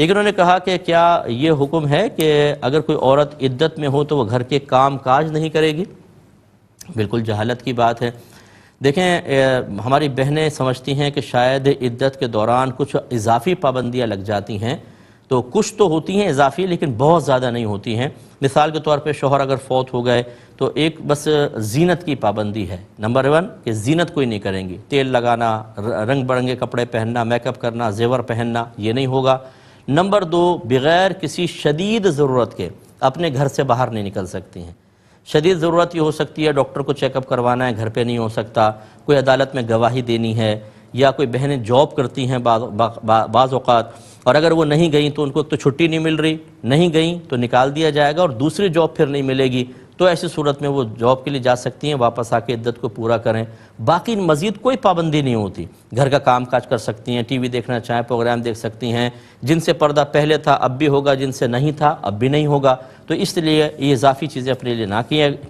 لیکن انہوں نے کہا کہ کیا یہ حکم ہے کہ اگر کوئی عورت عدت میں ہو تو وہ گھر کے کام کاج نہیں کرے گی؟ بالکل جہالت کی بات ہے۔ دیکھیں ہماری بہنیں سمجھتی ہیں کہ شاید عدت کے دوران کچھ اضافی پابندیاں لگ جاتی ہیں، تو کچھ تو ہوتی ہیں اضافی لیکن بہت زیادہ نہیں ہوتی ہیں۔ مثال کے طور پہ شوہر اگر فوت ہو گئے تو ایک بس زینت کی پابندی ہے، نمبر 1 کہ زینت کوئی نہیں کریں گی، تیل لگانا، رنگ برنگے کپڑے پہننا، میک اپ کرنا، زیور پہننا، یہ نہیں ہوگا۔ نمبر 2 بغیر کسی شدید ضرورت کے اپنے گھر سے باہر نہیں نکل سکتی ہیں۔ شدید ضرورت یہ ہو سکتی ہے ڈاکٹر کو چیک اپ کروانا ہے، گھر پہ نہیں ہو سکتا، کوئی عدالت میں گواہی دینی ہے، یا کوئی بہنیں جاب کرتی ہیں بعض اوقات، اور اگر وہ نہیں گئیں تو ان کو ایک تو چھٹی نہیں مل رہی، نہیں گئیں تو نکال دیا جائے گا اور دوسری جاب پھر نہیں ملے گی، تو ایسی صورت میں وہ جاب کے لیے جا سکتی ہیں، واپس آ کے عدت کو پورا کریں۔ باقی مزید کوئی پابندی نہیں ہوتی، گھر کا کام کاج کر سکتی ہیں، ٹی وی دیکھنا چاہیں پروگرام دیکھ سکتی ہیں، جن سے پردہ پہلے تھا اب بھی ہوگا، جن سے نہیں تھا اب بھی نہیں ہوگا، تو اس لیے یہ اضافی چیزیں اپنے لیے نہ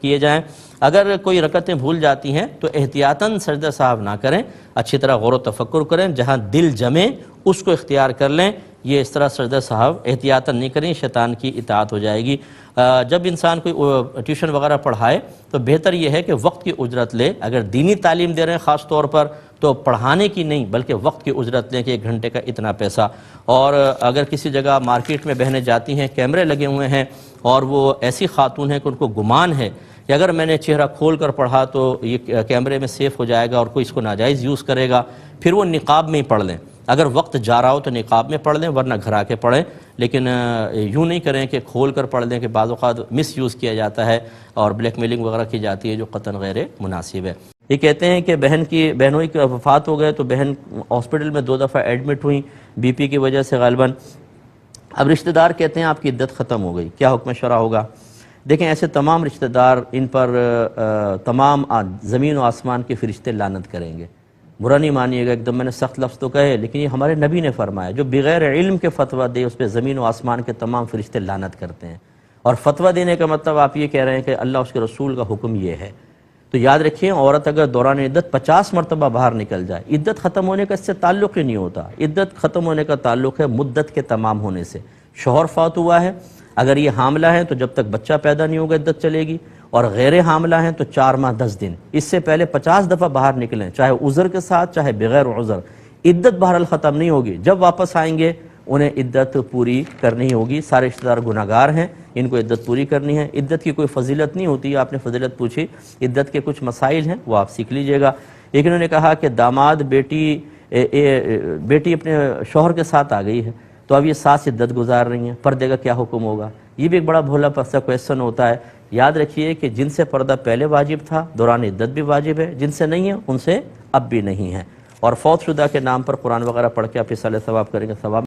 کیے جائیں۔ اگر کوئی رکعتیں بھول جاتی ہیں تو احتیاطاً سجدہ صاحب نہ کریں، اچھی طرح غور و تفکر کریں، جہاں دل جمے اس کو اختیار کر لیں، یہ اس طرح سجدہ صاحب احتیاطاً نہیں کریں، شیطان کی اطاعت ہو جائے گی۔ جب انسان کوئی ٹیوشن وغیرہ پڑھائے تو بہتر یہ ہے کہ وقت کی اجرت لے، اگر دینی تعلیم دے رہے ہیں خاص طور پر تو پڑھانے کی نہیں بلکہ وقت کی اجرت لیں کہ 1 گھنٹے کا اتنا پیسہ۔ اور اگر کسی جگہ مارکیٹ میں بہنیں جاتی ہیں، کیمرے لگے ہوئے ہیں اور وہ ایسی خاتون ہیں کہ ان کو گمان ہے کہ اگر میں نے چہرہ کھول کر پڑھا تو یہ کیمرے میں سیف ہو جائے گا اور کوئی اس کو ناجائز یوز کرے گا، پھر وہ نقاب میں ہی پڑھ لیں۔ اگر وقت جا رہا ہو تو نقاب میں پڑھ لیں، ورنہ گھر آ کے پڑھیں، لیکن یوں نہیں کریں کہ کھول کر پڑھ لیں کہ بعض اوقات مس یوز کیا جاتا ہے اور بلیک میلنگ وغیرہ کی جاتی ہے جو قطعاً غیر مناسب ہے۔ یہ کہتے ہیں کہ بہنوں کی وفات ہو گئے تو بہن ہاسپٹل میں 2 دفعہ ایڈمٹ ہوئیں بی پی کی وجہ سے غالباً، اب رشتہ دار کہتے ہیں آپ کی عدت ختم ہو گئی، کیا حکم شرع ہوگا؟ دیکھیں ایسے تمام رشتہ دار، ان پر تمام زمین و آسمان کے فرشتے لعنت کریں گے، برا نہیں مانیے گا، ایک دم میں نے سخت لفظ تو کہے لیکن یہ ہمارے نبی نے فرمایا، جو بغیر علم کے فتویٰ دے اس پہ زمین و آسمان کے تمام فرشتے لعنت کرتے ہیں، اور فتویٰ دینے کا مطلب آپ یہ کہہ رہے ہیں کہ اللہ اس کے رسول کا حکم یہ ہے۔ تو یاد رکھیں عورت اگر دوران عدت 50 مرتبہ باہر نکل جائے، عدت ختم ہونے کا اس سے تعلق ہی نہیں ہوتا، عدت ختم ہونے کا تعلق ہے مدت کے تمام ہونے سے۔ شوہر فوت ہوا ہے، اگر یہ حاملہ ہے تو جب تک بچہ پیدا نہیں ہوگا عدت چلے گی، اور غیر حاملہ ہیں تو 4 ماہ 10 دن، اس سے پہلے 50 دفعہ باہر نکلیں، چاہے عذر کے ساتھ چاہے بغیر عذر، عدت بہرحال ختم نہیں ہوگی، جب واپس آئیں گے انہیں عدت پوری کرنی ہوگی۔ سارے رشتہ دار گناہگار ہیں، ان کو عدت پوری کرنی ہے۔ عدت کی کوئی فضیلت نہیں ہوتی، آپ نے فضیلت پوچھی، عدت کے کچھ مسائل ہیں وہ آپ سیکھ لیجئے گا۔ لیکن انہوں نے کہا کہ داماد بیٹی اپنے شوہر کے ساتھ آ گئی ہے تو اب یہ ساس عدت گزار رہی ہیں، پردے کا کیا حکم ہوگا؟ یہ بھی ایک بڑا بھولا پسا کویسچن ہوتا ہے۔ یاد رکھیے کہ جن سے پردہ پہلے واجب تھا دوران عدت بھی واجب ہے، جن سے نہیں ہے ان سے اب بھی نہیں ہے، اور فوت شدہ کے نام پر قرآن وغیرہ پڑھ کے آپ اصالہ ثواب کریں گے، ثواب